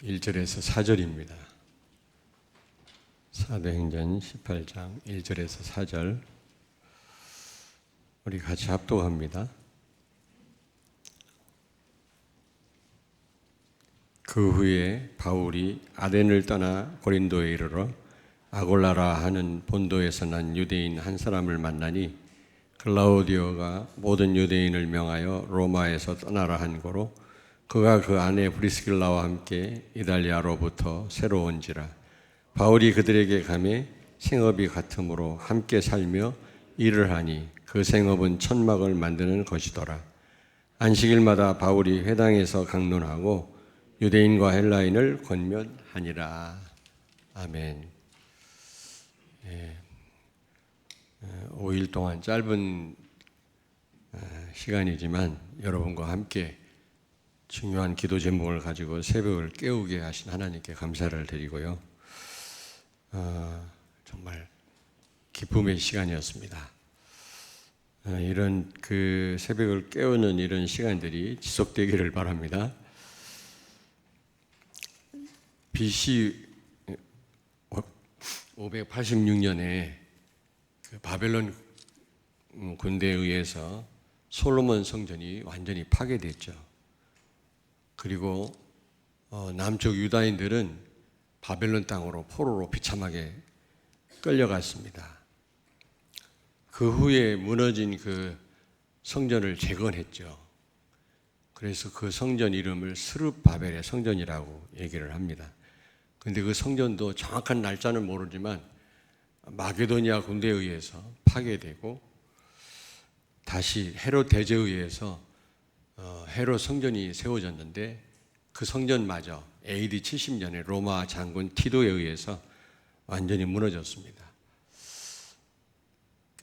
1절에서 4절입니다. 사도행전 18장 1절에서 4절 우리 같이 합독합니다. 그 후에 바울이 아덴을 떠나 고린도에 이르러 아골라라 하는 본도에서 난 유대인 한 사람을 만나니 클라우디오가 모든 유대인을 명하여 로마에서 떠나라 한 고로 그가 그 아내 브리스길라와 함께 이달리아로부터 새로 온지라. 바울이 그들에게 가매 생업이 같으므로 함께 살며 일을 하니 그 생업은 천막을 만드는 것이더라. 안식일마다 바울이 회당에서 강론하고 유대인과 헬라인을 권면하니라. 아멘. 5일 동안 짧은 시간이지만 여러분과 함께 중요한 기도 제목을 가지고 새벽을 깨우게 하신 하나님께 감사를 드리고요. 정말 기쁨의 시간이었습니다. 이런 그 새벽을 깨우는 이런 시간들이 지속되기를 바랍니다. BC 586년에 그 바벨론 군대에 의해서 솔로몬 성전이 완전히 파괴됐죠. 그리고 남쪽 유다인들은 바벨론 땅으로 포로로 비참하게 끌려갔습니다. 그 후에 무너진 그 성전을 재건했죠. 그래서 그 성전 이름을 스룹바벨의 성전이라고 얘기를 합니다. 그런데 그 성전도 정확한 날짜는 모르지만 마게도니아 군대에 의해서 파괴되고 다시 헤롯 대제에 의해서 헤롯 성전이 세워졌는데 그 성전마저 AD 70년에 로마 장군 티도에 의해서 완전히 무너졌습니다.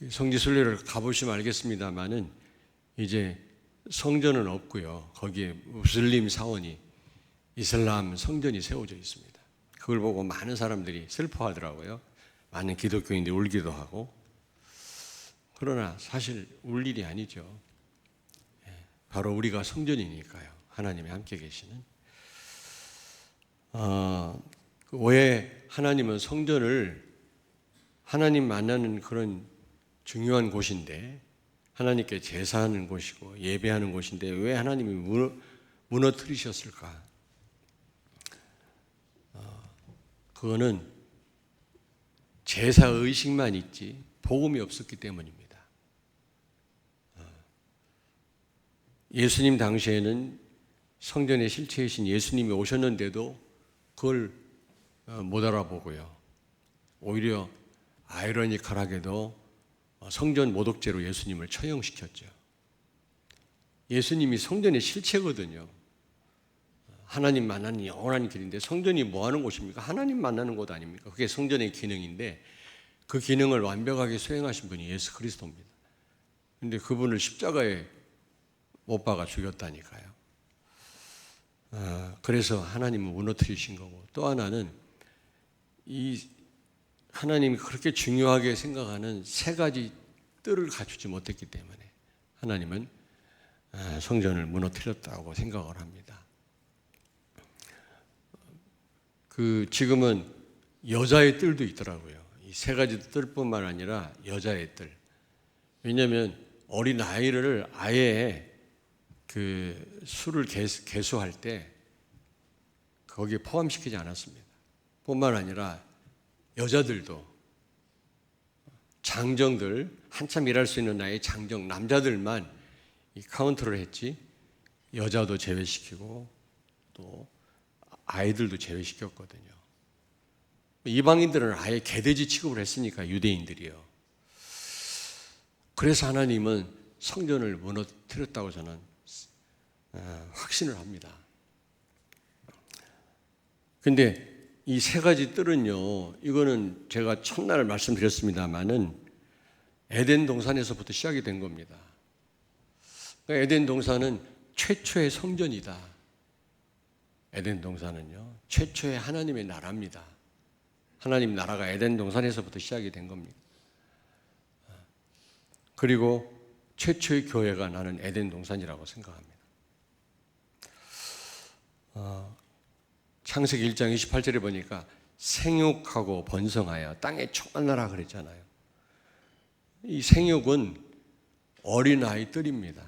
성지순례를 가보시면 알겠습니다만은 이제 성전은 없고요. 거기에 무슬림 사원이 이슬람 성전이 세워져 있습니다. 그걸 보고 많은 사람들이 슬퍼하더라고요. 많은 기독교인들이 울기도 하고. 그러나 사실 울 일이 아니죠. 바로 우리가 성전이니까요. 하나님이 함께 계시는. 왜 하나님은 성전을 하나님 만나는 그런 중요한 곳인데 하나님께 제사하는 곳이고 예배하는 곳인데 왜 하나님이 무너뜨리셨을까? 그거는 제사의식만 있지 복음이 없었기 때문입니다. 예수님 당시에는 성전의 실체이신 예수님이 오셨는데도 그걸 못 알아보고요. 오히려 아이러니컬하게도 성전 모독죄로 예수님을 처형시켰죠. 예수님이 성전의 실체거든요. 하나님 만나는 영원한 길인데 성전이 뭐 하는 곳입니까? 하나님 만나는 곳 아닙니까? 그게 성전의 기능인데 그 기능을 완벽하게 수행하신 분이 예수 그리스도입니다. 그런데 그분을 십자가에 못 박아 죽였다니까요. 그래서 하나님은 무너뜨리신 거고, 또 하나는 이 하나님이 그렇게 중요하게 생각하는 세 가지 뜰을 갖추지 못했기 때문에 하나님은 성전을 무너뜨렸다고 생각을 합니다. 지금은 여자의 뜰도 있더라고요. 이 세 가지 뜰뿐만 아니라 여자의 뜰. 왜냐하면 어린 아이를 아예 그 수를 계수할 때 거기에 포함시키지 않았습니다. 뿐만 아니라 여자들도 장정들 한참 일할 수 있는 나이의 장정 남자들만 이 카운트를 했지 여자도 제외시키고 또 아이들도 제외시켰거든요. 이방인들은 아예 개돼지 취급을 했으니까 유대인들이요. 그래서 하나님은 성전을 무너뜨렸다고 저는 확신을 합니다. 근데 이 세 가지 뜰은요, 이거는 제가 첫날 말씀드렸습니다만은 에덴 동산에서부터 시작이 된 겁니다. 에덴 동산은 최초의 성전이다. 에덴 동산은요, 최초의 하나님의 나라입니다. 하나님 나라가 에덴 동산에서부터 시작이 된 겁니다. 그리고 최초의 교회가 나는 에덴 동산이라고 생각합니다. 창세기 1장 28절에 보니까 생육하고 번성하여 땅에 충만하라 그랬잖아요. 이 생육은 어린아이들입니다.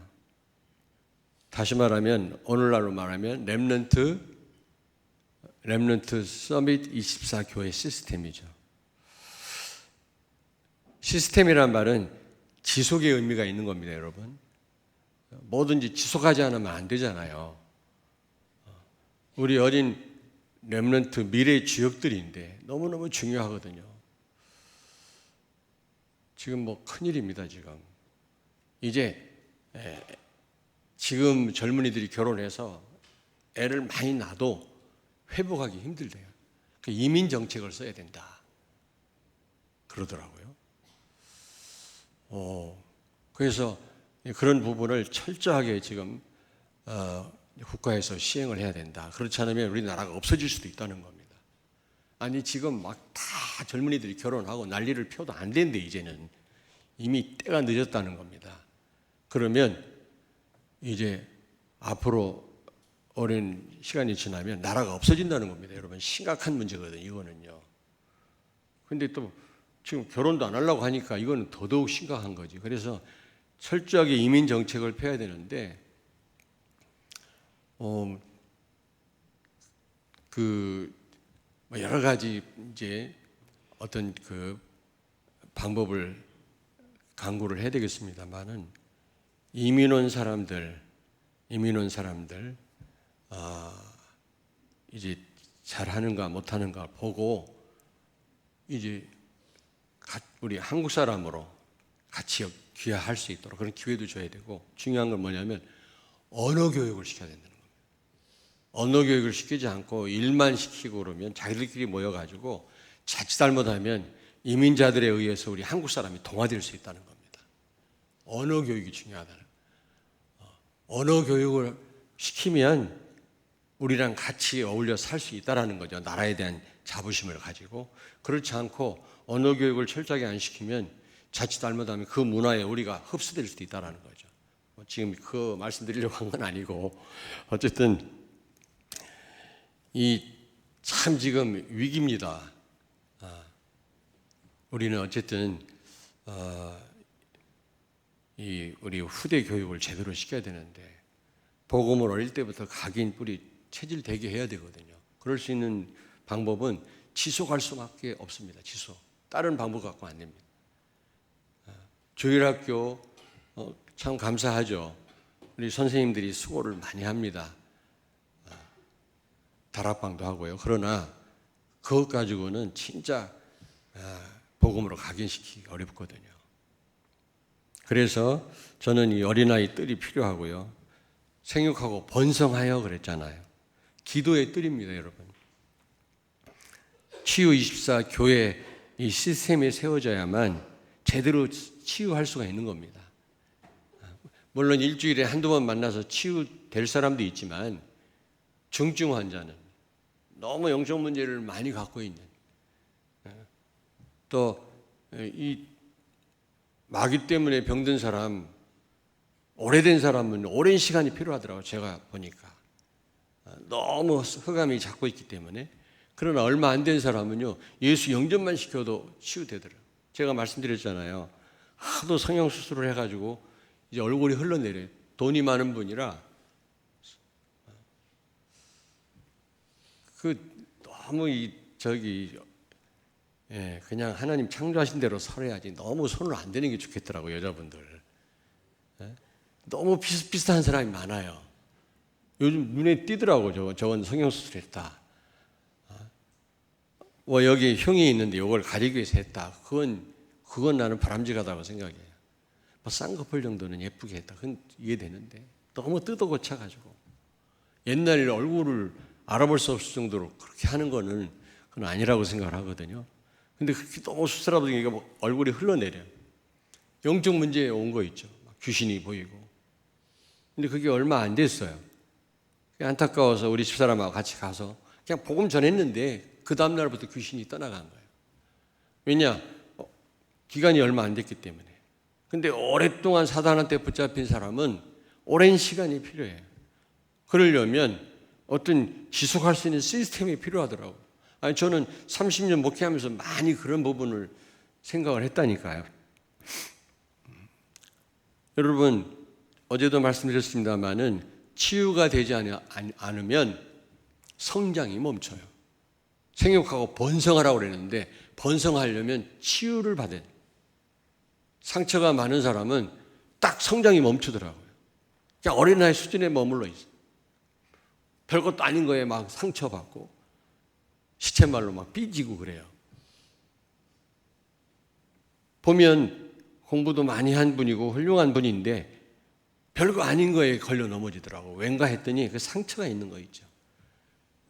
다시 말하면 오늘날로 말하면 렘넌트 서밋 24 교회 시스템이죠. 시스템이란 말은 지속의 의미가 있는 겁니다, 여러분. 뭐든지 지속하지 않으면 안 되잖아요. 우리 어린 렘넌트 미래의 주역들인데 너무너무 중요하거든요. 지금 뭐 큰일입니다, 지금. 이제 지금 젊은이들이 결혼해서 애를 많이 낳아도 회복하기 힘들대요. 이민 정책을 써야 된다 그러더라고요. 그래서 그런 부분을 철저하게 지금 국가에서 시행을 해야 된다. 그렇지 않으면 우리나라가 없어질 수도 있다는 겁니다. 아니 지금 막 다 젊은이들이 결혼하고 난리를 펴도 안 되는데 이제는 이미 때가 늦었다는 겁니다. 그러면 이제 앞으로 오랜 시간이 지나면 나라가 없어진다는 겁니다. 여러분 심각한 문제거든요. 이거는요. 근데 또 지금 결혼도 안 하려고 하니까 이거는 더더욱 심각한 거지. 그래서 철저하게 이민 정책을 펴야 되는데 여러 가지 이제 어떤 그 방법을 강구를 해야 되겠습니다만은 이민 온 사람들 이제 잘하는가 못하는가 보고 이제 우리 한국 사람으로 같이 귀화할 수 있도록 그런 기회도 줘야 되고, 중요한 건 뭐냐면 언어 교육을 시켜야 된다는 겁니다. 언어 교육을 시키지 않고 일만 시키고 그러면 자기들끼리 모여가지고 자칫 잘못하면 이민자들에 의해서 우리 한국 사람이 동화될 수 있다는 겁니다. 언어 교육이 중요하다는 거예요. 언어 교육을 시키면 우리랑 같이 어울려 살 수 있다는 거죠. 나라에 대한 자부심을 가지고. 그렇지 않고 언어 교육을 철저하게 안 시키면 자칫 잘못하면 그 문화에 우리가 흡수될 수도 있다는 거죠. 지금 그 말씀드리려고 한 건 아니고, 어쨌든 이 참 지금 위기입니다. 우리는 어쨌든 우리 후대 교육을 제대로 시켜야 되는데 복음을 어릴 때부터 각인 뿌리 체질되게 해야 되거든요. 그럴 수 있는 방법은 지속할 수밖에 없습니다. 지속. 다른 방법 갖고 안 됩니다. 주일학교 참 감사하죠. 우리 선생님들이 수고를 많이 합니다. 다락방도 하고요. 그러나 그것 가지고는 진짜 복음으로 각인시키기 어렵거든요. 그래서 저는 이 어린아이 뜰이 필요하고요. 생육하고 번성하여 그랬잖아요. 기도의 뜰입니다, 여러분. 치유24 교회 이 시스템이 세워져야만 제대로 치유할 수가 있는 겁니다. 물론 일주일에 한두 번 만나서 치유될 사람도 있지만 중증 환자는 너무 영적 문제를 많이 갖고 있는, 또 이 마귀 때문에 병든 사람, 오래된 사람은 오랜 시간이 필요하더라고요. 제가 보니까 너무 흑암이 잡고 있기 때문에. 그러나 얼마 안 된 사람은요, 예수 영접만 시켜도 치유되더라고요. 제가 말씀드렸잖아요. 하도 성형수술을 해가지고 이제 얼굴이 흘러내려요. 돈이 많은 분이라 너무 그냥 하나님 창조하신 대로 살아야지 너무 손을 안 대는 게 좋겠더라고요, 여자분들. 너무 비슷비슷한 사람이 많아요. 요즘 눈에 띄더라고요. 저건 성형수술했다. 여기 흉이 있는데 이걸 가리기 위해서 했다. 그건 나는 바람직하다고 생각해요. 쌍꺼풀 정도는 예쁘게 했다. 그건 이해되는데 너무 뜯어 고쳐가지고 옛날에 얼굴을 알아볼 수 없을 정도로 그렇게 하는 거는 그건 아니라고 생각을 하거든요. 근데 그렇게 너무 수술하다 보니까 얼굴이 흘러내려요. 영적 문제에 온 거 있죠. 귀신이 보이고. 근데 그게 얼마 안 됐어요. 안타까워서 우리 집사람하고 같이 가서 그냥 복음 전했는데 그 다음 날부터 귀신이 떠나간 거예요. 왜냐? 기간이 얼마 안 됐기 때문에. 근데 오랫동안 사단한테 붙잡힌 사람은 오랜 시간이 필요해요. 그러려면 어떤 지속할 수 있는 시스템이 필요하더라고요. 아니, 저는 30년 목회하면서 많이 그런 부분을 생각을 했다니까요. 여러분, 어제도 말씀드렸습니다마는 치유가 되지 않으면 성장이 멈춰요. 생육하고 번성하라고 그랬는데 번성하려면 치유를 받아야 돼요. 상처가 많은 사람은 딱 성장이 멈추더라고요. 그냥 어린아이 수준에 머물러 있어요. 별것도 아닌 거에 막 상처받고 시쳇말로 막 삐지고 그래요. 보면 공부도 많이 한 분이고 훌륭한 분인데 별거 아닌 거에 걸려 넘어지더라고. 왠가 했더니 그 상처가 있는 거 있죠.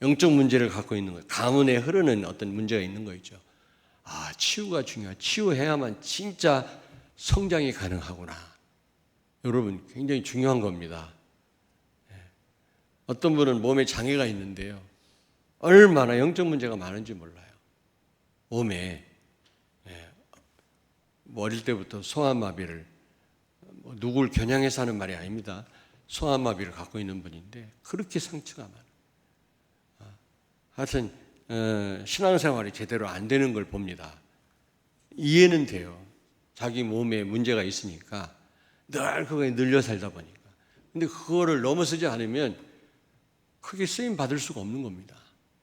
영적 문제를 갖고 있는 거예요. 가문에 흐르는 어떤 문제가 있는 거 있죠. 아, 치유가 중요하다. 치유해야만 진짜 성장이 가능하구나. 여러분, 굉장히 중요한 겁니다. 어떤 분은 몸에 장애가 있는데요. 얼마나 영적 문제가 많은지 몰라요. 몸에 어릴 때부터 소아마비를, 누굴 겨냥해서 하는 말이 아닙니다. 소아마비를 갖고 있는 분인데 그렇게 상처가 많아요. 하여튼 신앙생활이 제대로 안 되는 걸 봅니다. 이해는 돼요. 자기 몸에 문제가 있으니까 늘 그거에 늘려 살다 보니까. 근데 그거를 넘어서지 않으면 크게 쓰임 받을 수가 없는 겁니다.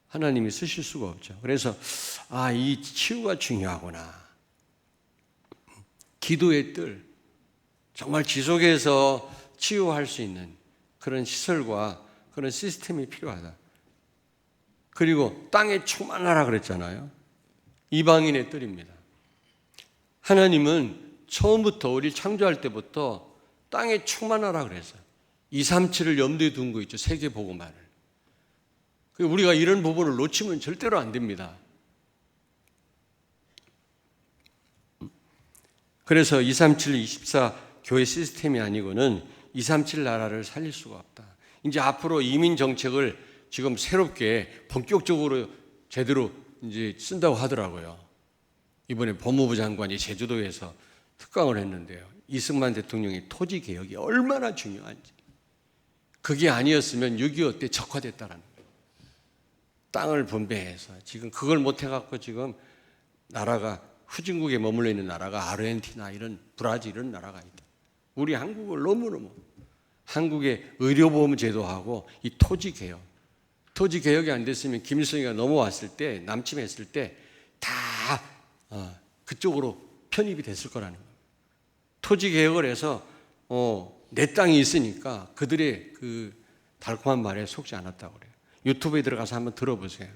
하나님이 쓰실 수가 없죠. 그래서 이 치유가 중요하구나. 기도의 뜰, 정말 지속해서 치유할 수 있는 그런 시설과 그런 시스템이 필요하다. 그리고 땅에 충만하라 그랬잖아요. 이방인의 뜰입니다. 하나님은 처음부터 우리를 창조할 때부터 땅에 충만하라 그랬어요. 237을 염두에 둔 거 있죠. 세계복음화를. 우리가 이런 부분을 놓치면 절대로 안 됩니다. 그래서 237, 24 교회 시스템이 아니고는 237 나라를 살릴 수가 없다. 이제 앞으로 이민 정책을 지금 새롭게 본격적으로 제대로 이제 쓴다고 하더라고요. 이번에 법무부 장관이 제주도에서 특강을 했는데요. 이승만 대통령의 토지 개혁이 얼마나 중요한지. 그게 아니었으면 6.25 때 적화됐다라는 거예요. 땅을 분배해서 지금 그걸 못 해갖고 지금 나라가 후진국에 머물러 있는 나라가 아르헨티나 이런 브라질 이런 나라가 있다. 우리 한국을 너무너무 한국의 의료보험 제도하고 이 토지 개혁이 안 됐으면 김일성이가 넘어왔을 때 남침했을 때 다 그쪽으로 편입이 됐을 거라는 거예요. 토지 개혁을 해서 내 땅이 있으니까 그들의 그 달콤한 말에 속지 않았다고 그래요. 유튜브에 들어가서 한번 들어보세요.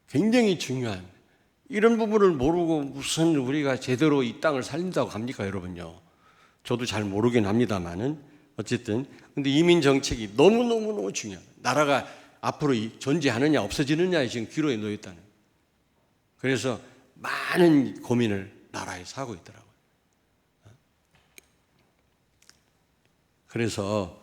굉장히 중요한 이런 부분을 모르고 무슨 우리가 제대로 이 땅을 살린다고 합니까, 여러분요? 저도 잘 모르긴 합니다만은 어쨌든 근데 이민 정책이 너무 중요해요. 나라가 앞으로 존재하느냐 없어지느냐에 지금 기로에 놓여 있다는 거예요. 그래서 많은 고민을 나라에서 하고 있더라고요. 그래서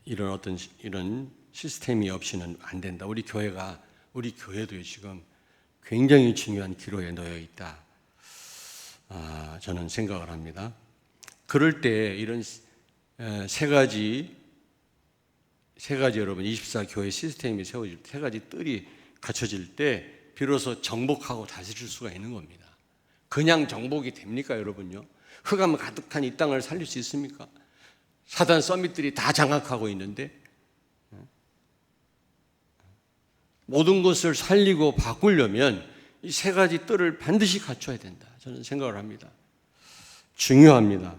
이런 시스템이 없이는 안 된다. 우리 교회도 지금 굉장히 중요한 기로에 놓여 있다. 저는 생각을 합니다. 그럴 때 이런 세 가지 여러분 24 교회 시스템이 세워질 때 세 가지 뜰이 갖춰질 때 비로소 정복하고 다스릴 수가 있는 겁니다. 그냥 정복이 됩니까, 여러분요? 흑암 가득한 이 땅을 살릴 수 있습니까? 사단 서밋들이 다 장악하고 있는데 모든 것을 살리고 바꾸려면 이 세 가지 뜰을 반드시 갖춰야 된다. 저는 생각을 합니다. 중요합니다.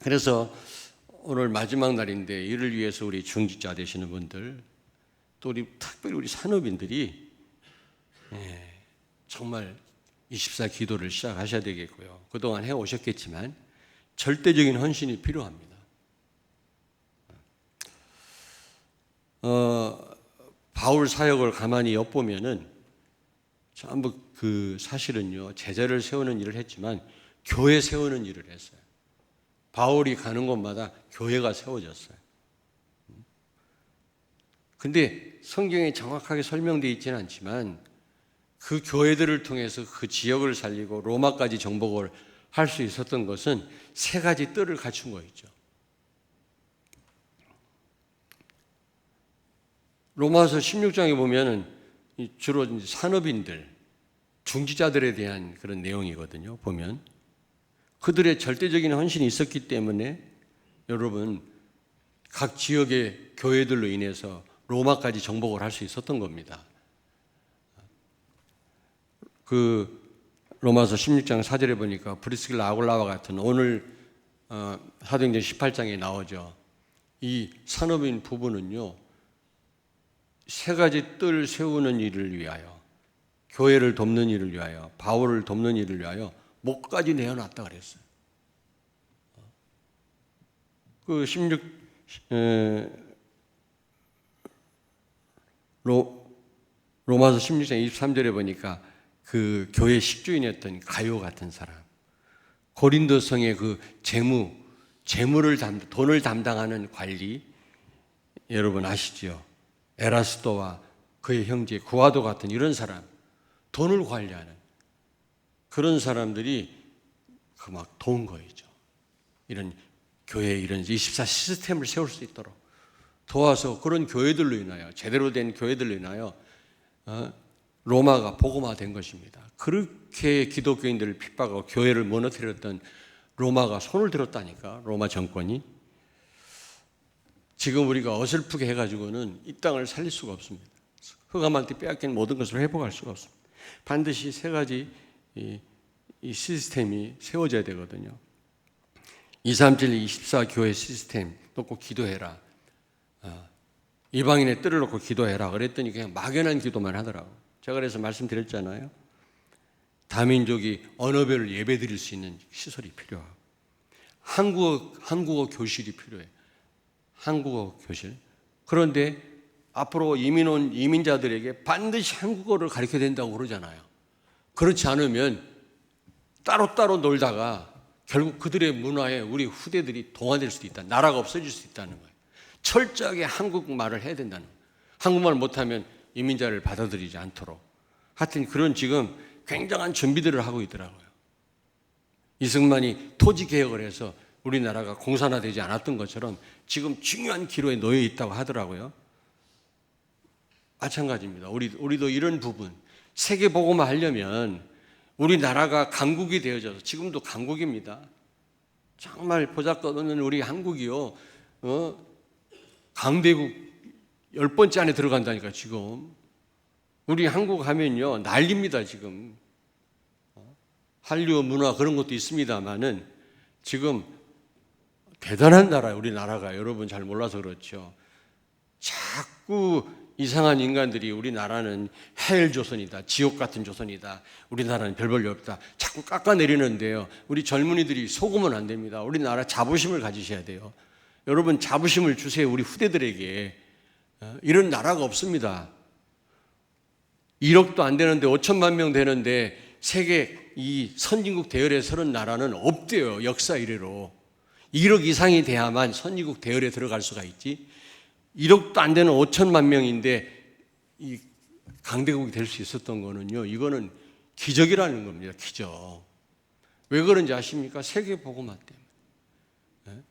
그래서 오늘 마지막 날인데 이를 위해서 우리 중직자 되시는 분들 또 특별히 우리 산업인들이 정말 24 기도를 시작하셔야 되겠고요. 그동안 해오셨겠지만 절대적인 헌신이 필요합니다. 바울 사역을 가만히 엿보면은 전부 사실은요, 제자를 세우는 일을 했지만 교회 세우는 일을 했어요. 바울이 가는 곳마다 교회가 세워졌어요. 근데 성경에 정확하게 설명되어 있지는 않지만 그 교회들을 통해서 그 지역을 살리고 로마까지 정복을 할 수 있었던 것은 세 가지 뜰을 갖춘 거였죠. 로마서 16장에 보면은 주로 이제 산업인들, 중지자들에 대한 그런 내용이거든요. 보면 그들의 절대적인 헌신이 있었기 때문에 여러분 각 지역의 교회들로 인해서 로마까지 정복을 할 수 있었던 겁니다. 그 로마서 16장 4절에 보니까 브리스길라 아굴라와 같은 오늘 사도행전 18장에 나오죠. 이 산업인 부부는요, 세 가지 뜰 세우는 일을 위하여, 교회를 돕는 일을 위하여, 바울을 돕는 일을 위하여 목까지 내어놨다 그랬어요. 그 16 로마서 16장 23절에 보니까 그 교회 식주인이었던 가요 같은 사람, 고린도 성의 그 돈을 담당하는 관리, 여러분 아시죠? 에라스도와 그의 형제 구아도 같은 이런 사람, 돈을 관리하는 그런 사람들이 그 막 도운 거이죠. 이런 교회에 이런 24 시스템을 세울 수 있도록 도와서 그런 교회들로 인하여, 제대로 된 교회들로 인하여 로마가 복음화된 것입니다. 그렇게 기독교인들을 핍박하고 교회를 무너뜨렸던 로마가 손을 들었다니까, 로마 정권이. 지금 우리가 어설프게 해가지고는 이 땅을 살릴 수가 없습니다. 흑암한테 빼앗긴 모든 것을 회복할 수가 없습니다. 반드시 세 가지 이 시스템이 세워져야 되거든요. 237, 24 교회 시스템 놓고 기도해라. 이방인의 뜰을 놓고 기도해라. 그랬더니 그냥 막연한 기도만 하더라고. 제가 그래서 말씀드렸잖아요. 다민족이 언어별로 예배 드릴 수 있는 시설이 필요하고, 한국어 교실이 필요해. 한국어 교실. 그런데 앞으로 이민 온 이민자들에게 반드시 한국어를 가르쳐야 된다고 그러잖아요. 그렇지 않으면 따로따로 놀다가 결국 그들의 문화에 우리 후대들이 동화될 수도 있다. 나라가 없어질 수 있다는 거예요. 철저하게 한국말을 해야 된다는 거예요. 한국말 못하면 이민자를 받아들이지 않도록. 하여튼 그런 지금 굉장한 준비들을 하고 있더라고요. 이승만이 토지 개혁을 해서 우리나라가 공산화되지 않았던 것처럼 지금 중요한 기로에 놓여 있다고 하더라고요. 마찬가지입니다. 우리도 이런 부분, 세계 복음화 하려면 우리나라가 강국이 되어져서, 지금도 강국입니다. 정말 보잘것없는 우리 한국이요, 강대국 10번째 안에 들어간다니까. 지금 우리 한국 하면요 난립니다. 지금 한류 문화 그런 것도 있습니다만은 지금 대단한 나라예요. 우리나라가. 여러분 잘 몰라서 그렇죠. 자꾸 이상한 인간들이 우리나라는 헬 조선이다, 지옥 같은 조선이다, 우리나라는 별 볼일 없다 자꾸 깎아내리는데요, 우리 젊은이들이 속으면 안 됩니다. 우리나라 자부심을 가지셔야 돼요. 여러분 자부심을 주세요. 우리 후대들에게. 이런 나라가 없습니다. 1억도 안 되는데 5천만 명 되는데 세계 이 선진국 대열에 서는 나라는 없대요. 역사 이래로 1억 이상이 돼야만 선진국 대열에 들어갈 수가 있지. 1억도 안 되는 5천만 명인데 이 강대국이 될 수 있었던 거는요, 이거는 기적이라는 겁니다. 기적. 왜 그런지 아십니까? 세계 복음화 때문에.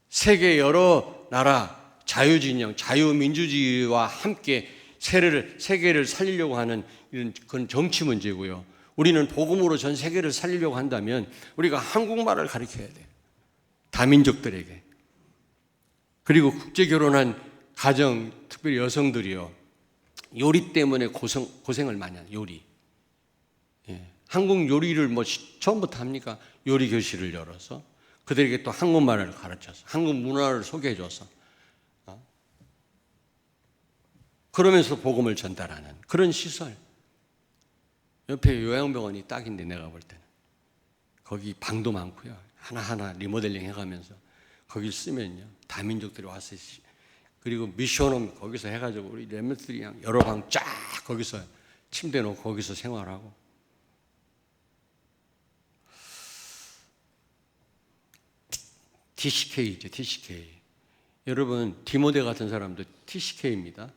세계 여러 나라 자유진영, 자유민주주의와 함께 세계를 살리려고 하는 이런 그런 정치 문제고요. 우리는 복음으로 전 세계를 살리려고 한다면 우리가 한국말을 가르쳐야 돼요. 다민족들에게. 그리고 국제 결혼한 가정, 특별히 여성들이요, 요리 때문에 고생을 많이 하는 요리. 한국 요리를 뭐 처음부터 합니까? 요리 교실을 열어서 그들에게 또 한국말을 가르쳐서 한국 문화를 소개해줘서 그러면서 복음을 전달하는 그런 시설. 옆에 요양병원이 딱인데 내가 볼 때는 거기 방도 많고요. 하나하나 리모델링 해가면서 거기 쓰면요 다민족들이 와서, 그리고 미션홈 거기서 해가지고 우리 렘넌트들이 그냥 여러 방 쫙 거기서 침대 놓고 거기서 생활하고. TCK죠, TCK. 여러분 디모데 같은 사람도 TCK입니다.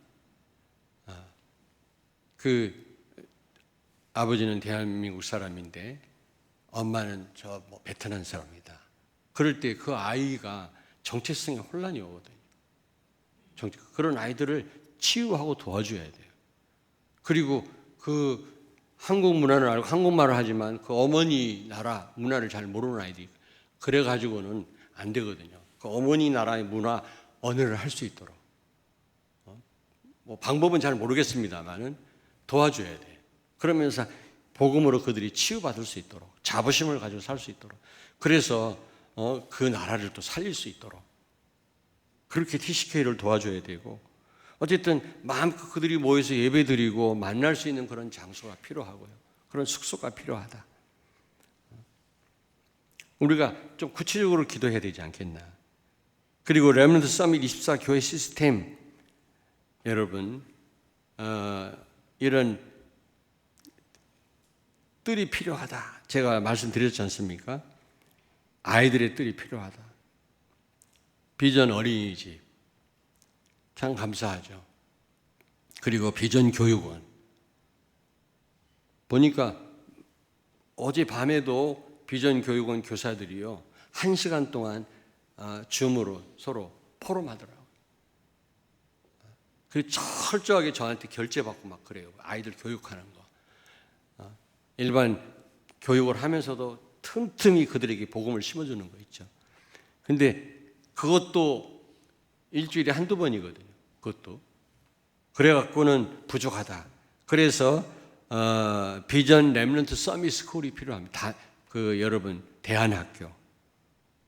그 아버지는 대한민국 사람인데 엄마는 저 베트남 사람이다. 그럴 때 그 아이가 정체성에 혼란이 오거든요. 그런 아이들을 치유하고 도와줘야 돼요. 그리고 그 한국 문화를 알고 한국말을 하지만 그 어머니 나라 문화를 잘 모르는 아이들이 그래가지고는 안 되거든요. 그 어머니 나라의 문화 언어를 할 수 있도록 뭐 방법은 잘 모르겠습니다만은 도와줘야 돼. 그러면서 복음으로 그들이 치유받을 수 있도록 자부심을 가지고 살 수 있도록 그래서 그 나라를 또 살릴 수 있도록 그렇게 TCK를 도와줘야 되고 어쨌든 마음껏 그들이 모여서 예배드리고 만날 수 있는 그런 장소가 필요하고요. 그런 숙소가 필요하다. 우리가 좀 구체적으로 기도해야 되지 않겠나. 그리고 렘넌트 서밋 24 교회 시스템 여러분 이런 뜰이 필요하다. 제가 말씀드렸지 않습니까? 아이들의 뜰이 필요하다. 비전 어린이집 참 감사하죠. 그리고 비전 교육원 보니까 어제 밤에도 비전 교육원 교사들이요 1시간 동안 줌으로 서로 포럼하더라고요. 그리고 철저하게 저한테 결제받고 막 그래요. 아이들 교육하는 거. 일반 교육을 하면서도 틈틈이 그들에게 복음을 심어주는 거 있죠. 근데 그것도 일주일에 한두 번이거든요. 그것도. 그래갖고는 부족하다. 그래서 비전 렘넌트 서밋 스쿨이 필요합니다. 여러분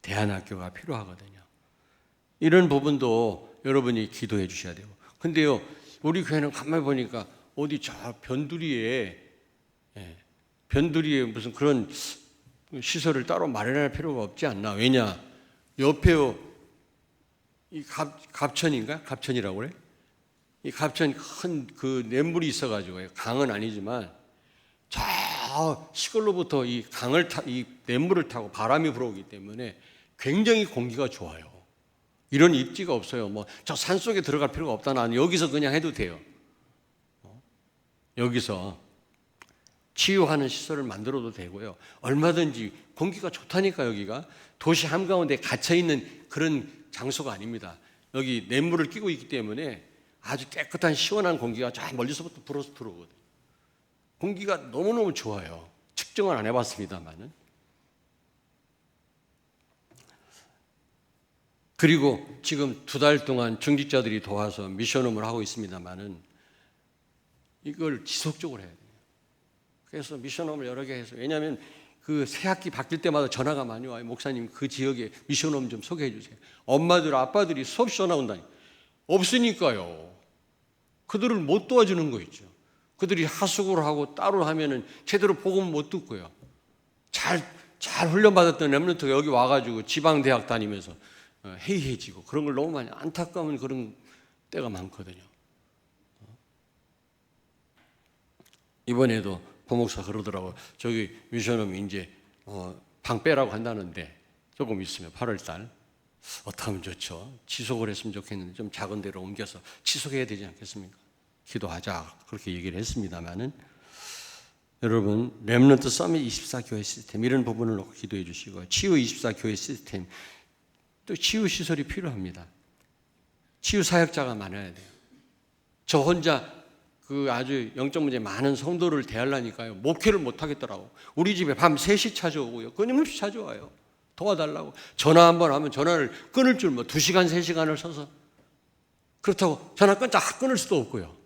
대안학교가 필요하거든요. 이런 부분도 여러분이 기도해 주셔야 되고. 근데요, 우리 교회는 가만히 보니까 어디 저 변두리에 무슨 그런 시설을 따로 마련할 필요가 없지 않나. 왜냐? 옆에요, 이 갑천인가? 갑천이라고 그래? 이 갑천 큰 그 냇물이 있어가지고요. 강은 아니지만 저 시골로부터 이 냇물을 타고 바람이 불어오기 때문에 굉장히 공기가 좋아요. 이런 입지가 없어요. 뭐 저 산 속에 들어갈 필요가 없다. 나는 여기서 그냥 해도 돼요. 여기서 치유하는 시설을 만들어도 되고요. 얼마든지 공기가 좋다니까 여기가 도시 한가운데 갇혀 있는 그런 장소가 아닙니다. 여기 냇물을 끼고 있기 때문에 아주 깨끗한 시원한 공기가 저 멀리서부터 불어서 들어오거든요. 공기가 너무너무 좋아요. 측정을 안 해봤습니다만은. 그리고 지금 2달 동안 중직자들이 도와서 미션홈을 하고 있습니다만은 이걸 지속적으로 해야 돼요. 그래서 미션홈을 여러 개 해서 왜냐하면 그 새학기 바뀔 때마다 전화가 많이 와요. 목사님 그 지역에 미션홈 좀 소개해 주세요. 엄마들 아빠들이 수없이 전화 온다니. 없으니까요. 그들을 못 도와주는 거 있죠. 그들이 하숙을 하고 따로 하면은 제대로 복음 못 듣고요. 잘 훈련받았던 렘넌트가 여기 와가지고 지방 대학 다니면서 해이해지고 그런 걸 너무 많이 안타까운 그런 때가 많거든요. 이번에도 부목사 그러더라고. 저기 미션홈이 이제 방 빼라고 한다는데 조금 있으면 8월달 어떻게 하면 좋죠? 지속을 했으면 좋겠는데 좀 작은 데로 옮겨서 지속해야 되지 않겠습니까? 기도하자 그렇게 얘기를 했습니다마는 여러분 렘넌트 서밋 24 교회 시스템 이런 부분을 놓고 기도해 주시고 치유 24 교회 시스템 또 치유 시설이 필요합니다. 치유 사역자가 많아야 돼요. 저 혼자 그 아주 영적 문제 많은 성도를 대하려니까요 목회를 못 하겠더라고. 우리 집에 밤 3시 찾아오고요 끊임없이 찾아와요. 도와달라고 전화 한번 하면 전화를 끊을 줄 2시간 3시간을 서서 그렇다고 전화 끊을 수도 없고요.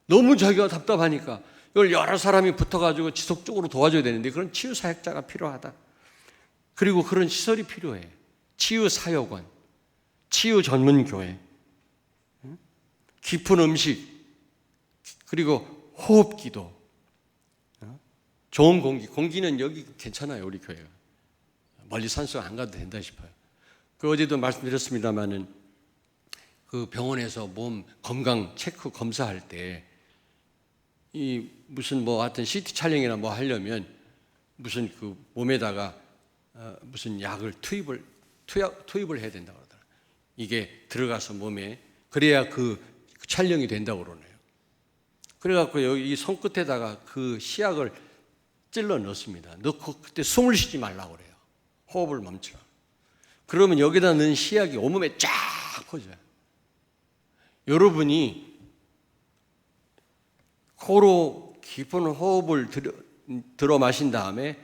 너무 자기가 답답하니까 이걸 여러 사람이 붙어가지고 지속적으로 도와줘야 되는데 그런 치유 사역자가 필요하다. 그리고 그런 시설이 필요해. 치유 사역원, 치유 전문 교회, 깊은 음식, 그리고 호흡 기도, 좋은 공기는 여기 괜찮아요. 우리 교회가 멀리 산속 안 가도 된다 싶어요. 그 어제도 말씀드렸습니다마는 그 병원에서 몸 건강 체크 검사할 때 이 무슨 뭐 하여튼 CT 촬영이나 뭐 하려면 무슨 그 몸에다가 무슨 약을 투입을 해야 된다고 그러더라고요. 이게 들어가서 몸에 그래야 그 촬영이 된다고 그러네요. 그래갖고 여기 이 손끝에다가 그 시약을 찔러 넣습니다. 넣고 그때 숨을 쉬지 말라고 그래요. 호흡을 멈추라. 그러면 여기다 넣은 시약이 온몸에 쫙 퍼져요. 여러분이 코로 깊은 호흡을 들어 마신 다음에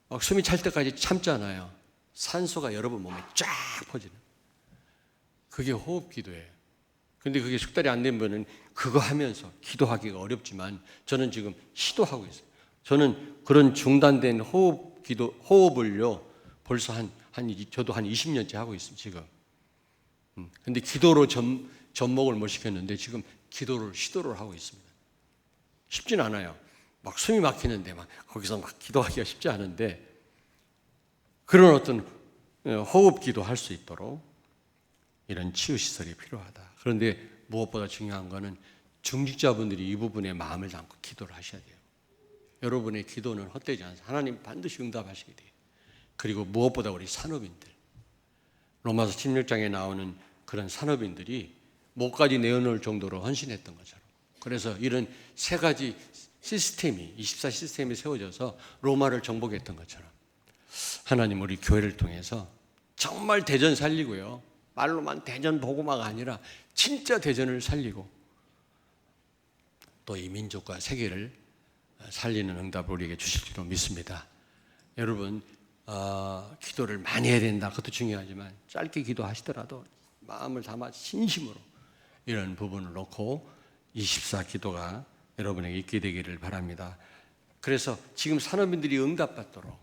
막 숨이 찰 때까지 참잖아요. 산소가 여러분 몸에 쫙 퍼지는. 그게 호흡 기도예요. 근데 그게 숙달이 안 된 분은 그거 하면서 기도하기가 어렵지만 저는 지금 시도하고 있어요. 저는 그런 중단된 호흡을요, 벌써 저도 한 20년째 하고 있습니다, 지금. 근데 기도로 접목을 못 시켰는데 지금 시도를 하고 있습니다. 쉽진 않아요. 막 숨이 막히는데 거기서 막 기도하기가 쉽지 않은데 그런 어떤 호흡 기도 할 수 있도록 이런 치유시설이 필요하다. 그런데 무엇보다 중요한 거는 중직자분들이 이 부분에 마음을 담고 기도를 하셔야 돼요. 여러분의 기도는 헛되지 않습니다. 하나님 반드시 응답하시게 돼요. 그리고 무엇보다 우리 산업인들, 로마서 16장에 나오는 그런 산업인들이 목까지 내어놓을 정도로 헌신했던 것처럼, 그래서 이런 세 가지 시스템이 24 시스템이 세워져서 로마를 정복했던 것처럼 하나님 우리 교회를 통해서 정말 대전 살리고요, 말로만 대전 복음화가 아니라 진짜 대전을 살리고 또 이 민족과 세계를 살리는 응답을 우리에게 주실 줄로 믿습니다. 여러분 기도를 많이 해야 된다, 그것도 중요하지만 짧게 기도하시더라도 마음을 담아 진심으로 이런 부분을 놓고 24 기도가 여러분에게 있게 되기를 바랍니다. 그래서 지금 산업인들이 응답받도록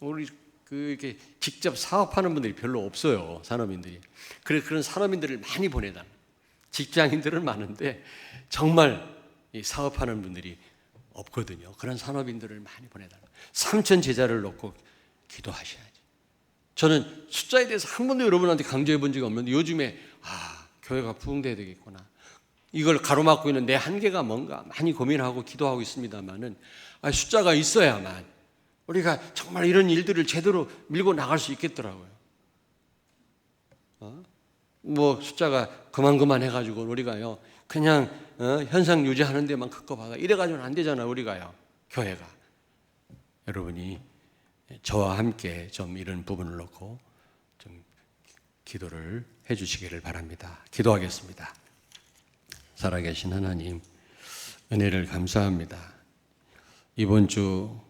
우리 이렇게 직접 사업하는 분들이 별로 없어요. 산업인들이. 그런 산업인들을 많이 보내달라. 직장인들은 많은데 정말 이 사업하는 분들이 없거든요. 그런 산업인들을 많이 보내달라. 3천 제자를 놓고 기도하셔야지. 저는 숫자에 대해서 한 번도 여러분한테 강조해 본 적이 없는데 요즘에 교회가 부흥돼야 되겠구나, 이걸 가로막고 있는 내 한계가 뭔가 많이 고민하고 기도하고 있습니다만은 숫자가 있어야만 우리가 정말 이런 일들을 제대로 밀고 나갈 수 있겠더라고요. 뭐 숫자가 그만 해가지고 우리가요 그냥 현상 유지하는 데만 급급하다 이래가지고는 안 되잖아요. 우리가요, 교회가. 여러분이 저와 함께 좀 이런 부분을 놓고 좀 기도를 해 주시기를 바랍니다. 기도하겠습니다. 살아계신 하나님, 은혜를 감사합니다. 이번 주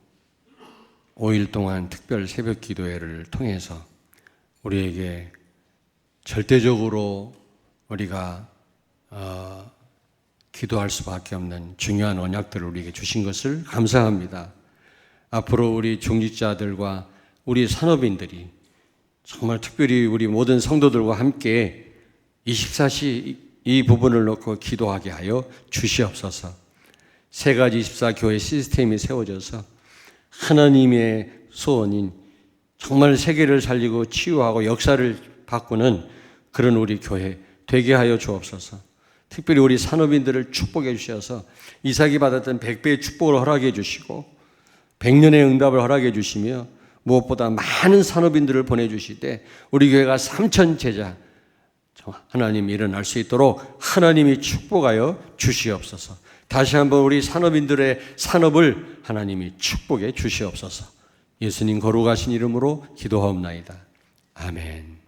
5일 동안 특별 새벽 기도회를 통해서 우리에게 절대적으로 우리가 기도할 수밖에 없는 중요한 언약들을 우리에게 주신 것을 감사합니다. 앞으로 우리 중직자들과 우리 산업인들이 정말 특별히 우리 모든 성도들과 함께 24시 이 부분을 놓고 기도하게 하여 주시옵소서. 세 가지 24 교회 시스템이 세워져서 하나님의 소원인 정말 세계를 살리고 치유하고 역사를 바꾸는 그런 우리 교회 되게 하여 주옵소서. 특별히 우리 산업인들을 축복해 주셔서 이삭이 받았던 100배의 축복을 허락해 주시고 100년의 응답을 허락해 주시며 무엇보다 많은 산업인들을 보내주시되 우리 교회가 3천 제자 하나님이 일어날 수 있도록 하나님이 축복하여 주시옵소서. 다시 한번 우리 산업인들의 산업을 하나님이 축복해 주시옵소서. 예수님 거룩하신 이름으로 기도하옵나이다. 아멘.